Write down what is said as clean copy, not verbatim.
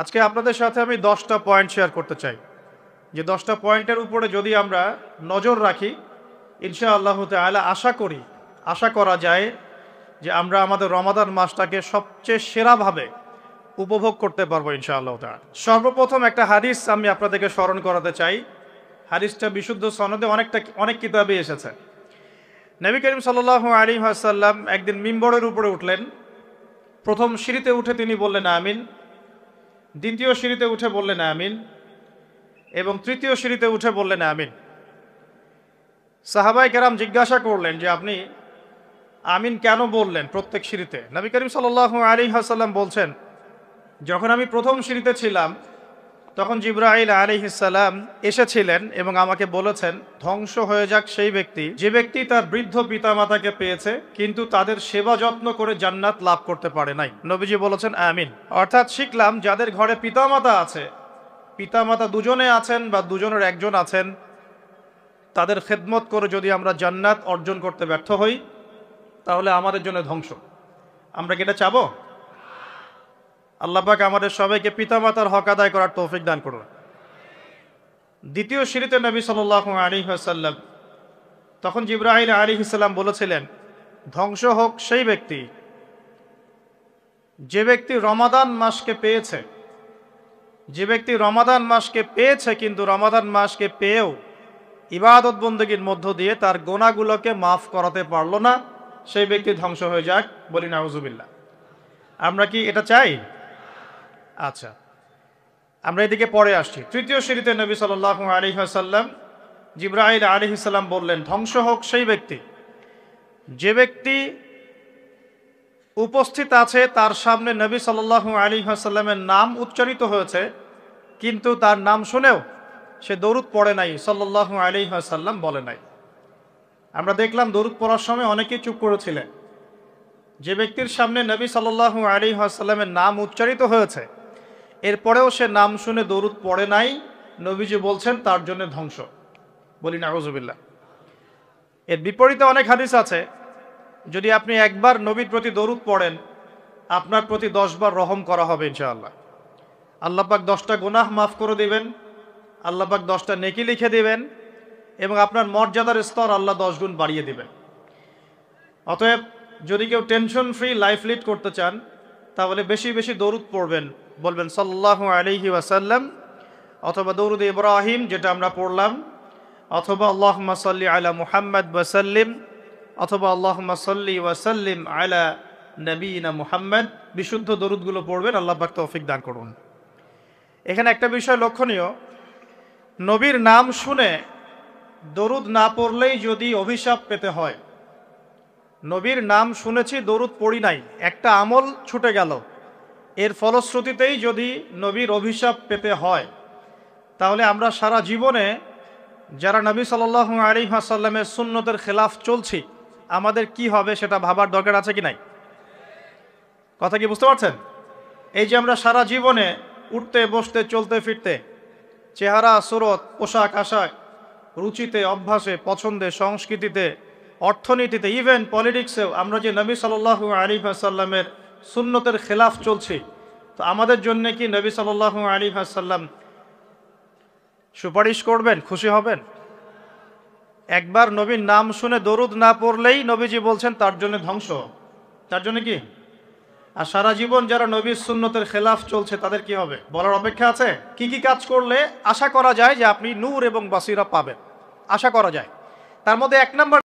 আজকে আপনাদের সাথে আমি 10টা পয়েন্ট শেয়ার করতে চাই, যে 10টা পয়েন্টের উপরে যদি আমরা নজর রাখি ইনশাআল্লাহ তাআলা আশা করা যায় যে আমরা আমাদের রমাদান মাসটাকে সবচেয়ে সেরাভাবে উপভোগ করতে পারবো ইনশাআল্লাহ তাআলা। সর্বপ্রথম একটা হাদিস আমি আপনাদেরকে স্মরণ করাতে চাই। হাদিসটা বিশুদ্ধ সনদে অনেক কিতাবে এসেছে। নবী করিম সাল্লাল্লাহু আলাইহি ওয়াসাল্লাম একদিন মিম্বরের উপরে উঠলেন। প্রথম সিঁড়িতে উঠে তিনি বললেন আমিন, দ্বিতীয় সিঁড়িতে উঠে বললেন আমিন, এবং তৃতীয় সিঁড়িতে উঠে বললেন আমিন। সাহাবায়ে কেরাম জিজ্ঞাসা করলেন যে আপনি আমিন কেন বললেন প্রত্যেক সিঁড়িতে? নবী করিম সাল্লাল্লাহু আলাইহি ওয়াসাল্লাম বলছেন, যখন আমি প্রথম সিঁড়িতে ছিলাম তখন জিবরাইল আলাইহিস সালাম এসেছিলেন এবং আমাকে বলেছেন, ধ্বংস হয়ে যাক সেই ব্যক্তি যে ব্যক্তি তার বৃদ্ধ পিতামাতাকে পেয়েছে কিন্তু তাদের সেবা যত্ন করে জান্নাত লাভ করতে পারে নাই। নবীজি বলেছেন আমিন। অর্থাৎ শিখলাম যাদের ঘরে পিতামাতা আছে, পিতামাতা দুজনে আছেন বা দুজনের একজন আছেন, তাদের খেদমত করে যদি আমরা জান্নাত অর্জন করতে ব্যর্থ হই তাহলে আমাদের জন্য ধ্বংস। আমরা কি এটা চাবো? আল্লাহ পাক আমাদের সবাইকে পিতামাতার হক আদায় করার তৌফিক দান করুন। দ্বিতীয় সিঁড়িতে নবী সাল্লাল্লাহু আলাইহি ওয়াসাল্লাম, তখন জিবরাইল আলাইহিস সালাম বলেছিলেন, ধ্বংস হোক সেই ব্যক্তি যে ব্যক্তি রমাদান মাসকে পেয়েছে, কিন্তু রমাদান মাসকে পেয়েও ইবাদত বন্দেগীর মধ্য দিয়ে তার গুনাহগুলোকে মাফ করাতে পারলো না, সেই ব্যক্তি ধ্বংস হয়ে যাক। বলি নাউজুবিল্লাহ। আমরা কি এটা চাই? আচ্ছা, আমরা এদিকে পরে আসছি। তৃতীয় সিঁড়িতে নবী সাল্লাল্লাহু আলাইহি ওয়াসাল্লাম, জিবরাইল আলাইহিস সালাম বললেন, ধ্বংস হোক সেই ব্যক্তি যে ব্যক্তি উপস্থিত আছে তার সামনে নবী সাল্লাল্লাহু আলাইহি ওয়াসাল্লামের নাম উচ্চারিত হয়েছে কিন্তু তার নাম শুনেও সে দরুদ পড়ে নাই, সাল্লাল্লাহু আলাইহি ওয়াসাল্লাম বলে নাই। আমরা দেখলাম দরুদ পড়ার সময় অনেকেই চুপ করেছিলেন। যে ব্যক্তির সামনে নবী সাল্লাল্লাহু আলাইহি ওয়াসাল্লামের নাম উচ্চারিত হয়েছে এরপরেও সে নাম শুনে দরুদ পড়ে নাই, নবীজি বলছেন তার জন্য ধ্বংস। বলি নাউজুবিল্লাহ। এর বিপরীতে অনেক হাদিস আছে, যদি আপনি একবার নবীর প্রতি দরুদ পড়েন আপনার প্রতি 10 বার রহম করা হবে ইনশাআল্লাহ। আল্লাহ পাক 10টা গুনাহ মাফ করে দিবেন, আল্লাহ পাক 10টা নেকি লিখে দিবেন এবং আপনার মর্যাদার স্তর আল্লাহ 10 গুণ বাড়িয়ে দিবেন। অতএব যদি কেউ টেনশন ফ্রি লাইফ লিড করতে চান তাহলে বেশি বেশি দরুদ পড়বেন, বলবেন সাল্লাল্লাহু আলাইহি ওয়াসাল্লাম, অথবা দরুদ ইব্রাহিম যেটা আমরা পড়লাম, অথবা আল্লাহুম্মা সাল্লি আলা মুহাম্মদ ওয়া সাল্লিম, অথবা আল্লাহুম্মা সাল্লি ওয়া সাল্লিম আলা নবিয়িনা মুহাম্মদ। বিশুদ্ধ দরুদগুলো পড়বেন, আল্লাহ পাক তৌফিক দান করুন। এখানে একটা বিষয় লক্ষণীয়, নবীর নাম শুনে দরুদ না পড়লেই যদি অভিশাপ পেতে হয়, নবীর নাম শুনেছি দরুদ পড়ি নাই, একটা আমল ছুটে গেল, এর ফলশ্রুতিতেই যদি নবীর অভিশাপ পেতে হয় তাহলে আমরা সারা জীবনে যারা নবী সাল্লাল্লাহু আলাইহি ওয়াসাল্লামের সুন্নতের খেলাফ চলছি আমাদের কি হবে সেটা ভাবার দরকার আছে কি নাই? কথা কি বুঝতে পারছেন? এই যে আমরা সারা জীবনে উঠতে বসতে চলতে ফিরতে, চেহারা সুরত, পোশাক আশাক, রুচিতে, অভ্যাসে, পছন্দে, সংস্কৃতিতে, অর্থনীতিতে, ইভেন পলিটিক্সেও আমরা যে নবী সাল্লাল্লাহু আলাইহি ওয়াসাল্লামের সুন্নতের খেলাফ চলছি, তো আমাদের জন্য কি নবী সাল্লাল্লাহু আলাইহি ওয়াসাল্লাম সুপারিশ করবেন, খুশি হবেন? একবার নবীর নাম শুনে দরুদ না পড়লেই নবীজি বলছেন তার জন্য ধ্বংস। তার জন্য কি? আর সারা জীবন যারা নবীর সুন্নতের খেলাফ চলছে তাদের কি হবে বলার অপেক্ষা আছে? কি কি কাজ করলে আশা করা যায় যে আপনি নূর এবং বাসিরা পাবেন? আশা করা যায় তার মধ্যে 1 নম্বর